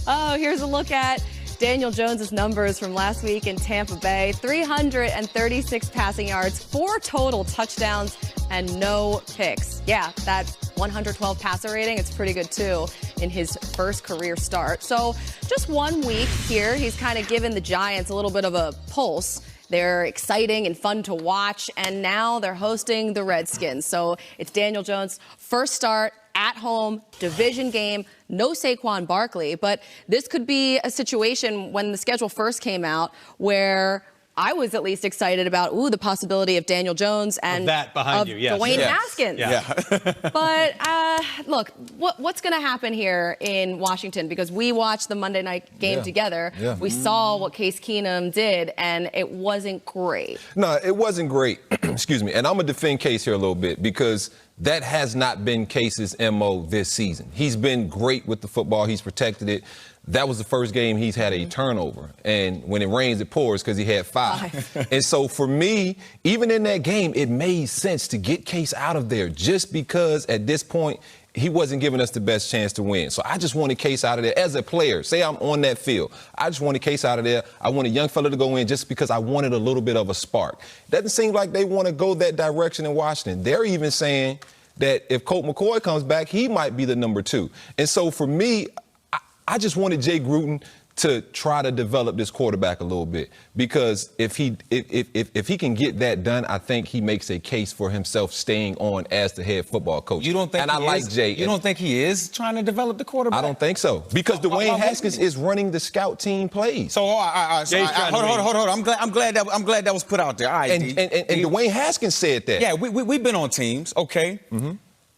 Oh, here's a look at Daniel Jones' numbers from last week in Tampa Bay. 336 passing yards, 4 total touchdowns, and no picks. Yeah, that 112 passer rating, it's pretty good too in his first career start. So just 1 week here, he's kind of given the Giants a little bit of a pulse. They're exciting and fun to watch, and now they're hosting the Redskins. So it's Daniel Jones' first start at home, division game, no Saquon Barkley. But this could be a situation when the schedule first came out where I was at least excited about, the possibility of Daniel Jones and that behind you, yes. Dwayne Haskins. Yeah. But look, what's going to happen here in Washington? Because we watched the Monday night game together. Yeah. We saw what Case Keenum did, and it wasn't great. No, it wasn't great. Excuse me. And I'm going to defend Case here a little bit because that has not been Case's MO this season. He's been great with the football. He's protected it. That was the first game he's had a turnover. And when it rains, it pours because he had 5. And so for me, even in that game, it made sense to get Case out of there just because at this point, he wasn't giving us the best chance to win. So I just wanted Case out of there as a player. Say I'm on that field. I just wanted Case out of there. I want a young fella to go in just because I wanted a little bit of a spark. Doesn't seem like they want to go that direction in Washington. They're even saying that if Colt McCoy comes back, he might be the number 2. And so for me, I just wanted Jay Gruden to try to develop this quarterback a little bit because if he can get that done, I think he makes a case for himself staying on as the head football coach. You don't think? And I like Jay. You don't think he is trying to develop the quarterback? I don't think so because Dwayne Haskins is running the scout team plays. So, hold on. I'm glad that was put out there. All right, and Dwayne Haskins said that. Yeah, we've been on teams. Okay. Mm-hmm.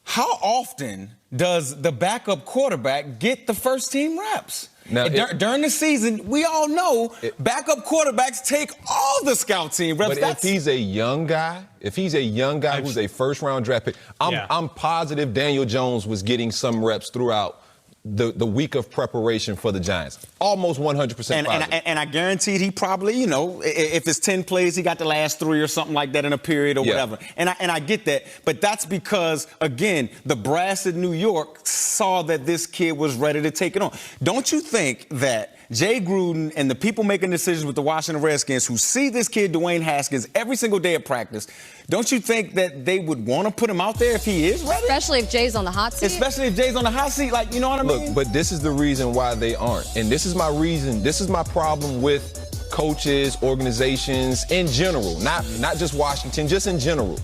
How often does the backup quarterback get the first team reps? Now, during the season, we all know backup quarterbacks take all the scout team reps. But if he's a young guy, who's a first-round draft pick, I'm positive Daniel Jones was getting some reps throughout the week of preparation for the Giants. Almost 100% positive. And I guaranteed he probably, if it's 10 plays, he got the last 3 or something like that in a period or whatever. And I get that. But that's because, again, the brass in New York saw that this kid was ready to take it on. Don't you think that Jay Gruden and the people making decisions with the Washington Redskins who see this kid, Dwayne Haskins, every single day at practice, don't you think that they would want to put him out there if he is ready? Especially if Jay's on the hot seat? Especially if Jay's on the hot seat, like, you know what I mean? Look, but this is the reason why they aren't. And this is my reason. This is my problem with coaches, organizations in general, not just Washington, just in general.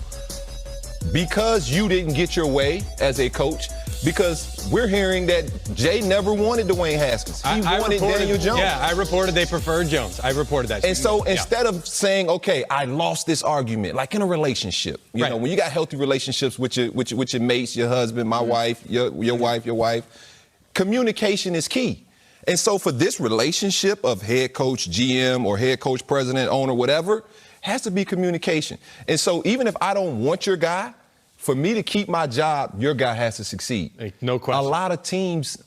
Because you didn't get your way as a coach, because we're hearing that Jay never wanted Dwayne Haskins. He wanted Daniel Jones. Yeah, I reported they preferred Jones. I reported that. And so instead of saying, okay, I lost this argument, like in a relationship, you know, when you got healthy relationships with your mates, your husband, my wife, your wife, communication is key. And so for this relationship of head coach, GM, or head coach, president, owner, whatever, has to be communication. And so even if I don't want your guy, for me to keep my job, your guy has to succeed. No question. A lot of teams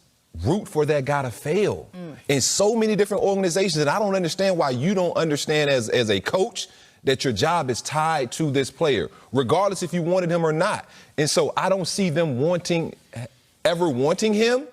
root for that guy to fail in so many different organizations, and I don't understand why you don't understand as a coach that your job is tied to this player, regardless if you wanted him or not. And so I don't see them ever wanting him.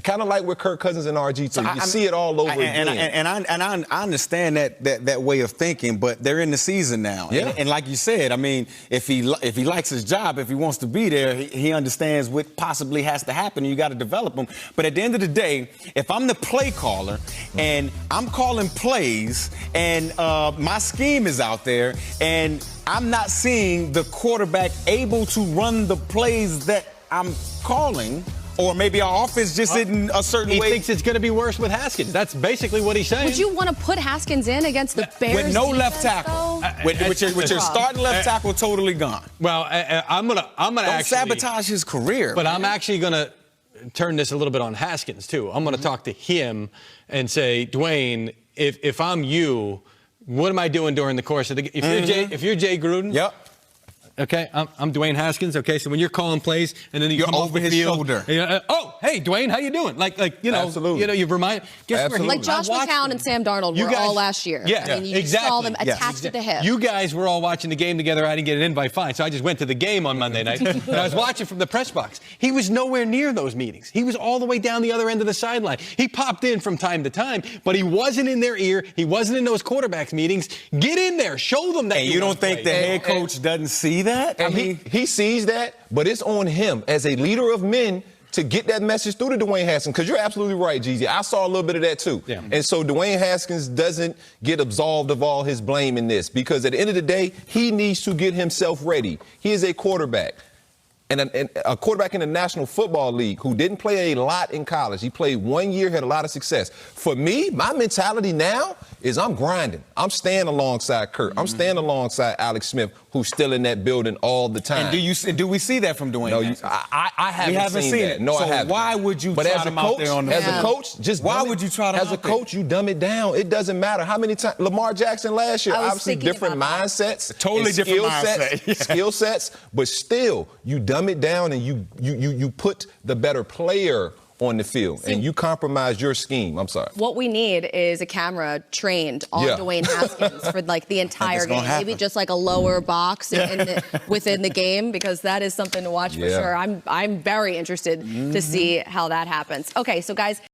Kind of like with Kirk Cousins and RG2. So you see it all over again. And I understand that way of thinking, but they're in the season now. Yeah. And like you said, I mean, if he likes his job, if he wants to be there, he understands what possibly has to happen, and you got to develop him. But at the end of the day, if I'm the play caller and I'm calling plays and my scheme is out there and I'm not seeing the quarterback able to run the plays that I'm calling, or maybe our offense just isn't a certain way. He thinks it's going to be worse with Haskins. That's basically what he's saying. Would you want to put Haskins in against the Bears? With no left tackle. With your starting left tackle totally gone. Well, I'm gonna actually sabotage his career. But I'm actually going to turn this a little bit on Haskins, too. I'm going to talk to him and say, Dwayne, if I'm you, what am I doing during the course of the game? If you're Jay Gruden, Okay, I'm Dwayne Haskins. Okay, so when you're calling plays and then you You're come off over the his field, shoulder. Oh, hey, Dwayne, how you doing? Like Absolutely. you remind. Guess where he, Like Josh McCown and Sam Darnold were all last year. Yeah, I mean, you exactly. saw them attached to the hip. You guys were all watching the game together. I didn't get an invite, fine. So I just went to the game on Monday night. And I was watching from the press box. He was nowhere near those meetings. He was all the way down the other end of the sideline. He popped in from time to time, but he wasn't in their ear. He wasn't in those quarterbacks meetings. Get in there. Show them that. And you don't think the head coach doesn't see that? And he sees that, but it's on him as a leader of men to get that message through to Dwayne Haskins, because you're absolutely right, Jeezy. I saw a little bit of that too. Yeah. And so Dwayne Haskins doesn't get absolved of all his blame in this, because at the end of the day, he needs to get himself ready. He is a quarterback. And a quarterback in the National Football League who didn't play a lot in college. He played 1 year, had a lot of success. For me, my mentality now is I'm grinding. I'm staying alongside Kurt. I'm staying alongside Alex Smith, who's still in that building all the time. And do we see that from Dwayne? No, I haven't seen that. it. No, so I haven't. Why would you try them out there on the As field? a coach, just why would you try them As a coach, you dumb it down. It doesn't matter how many times. Lamar Jackson last year, obviously different mindsets, totally different mindset, skill sets, but still, you dumb it down and you put the better player on the field, and you compromise your scheme. I'm sorry. What we need is a camera trained on Dwayne Haskins for like the entire game. Maybe just like a lower box within the game, because that is something to watch for sure. I'm very interested to see how that happens. Okay, so guys.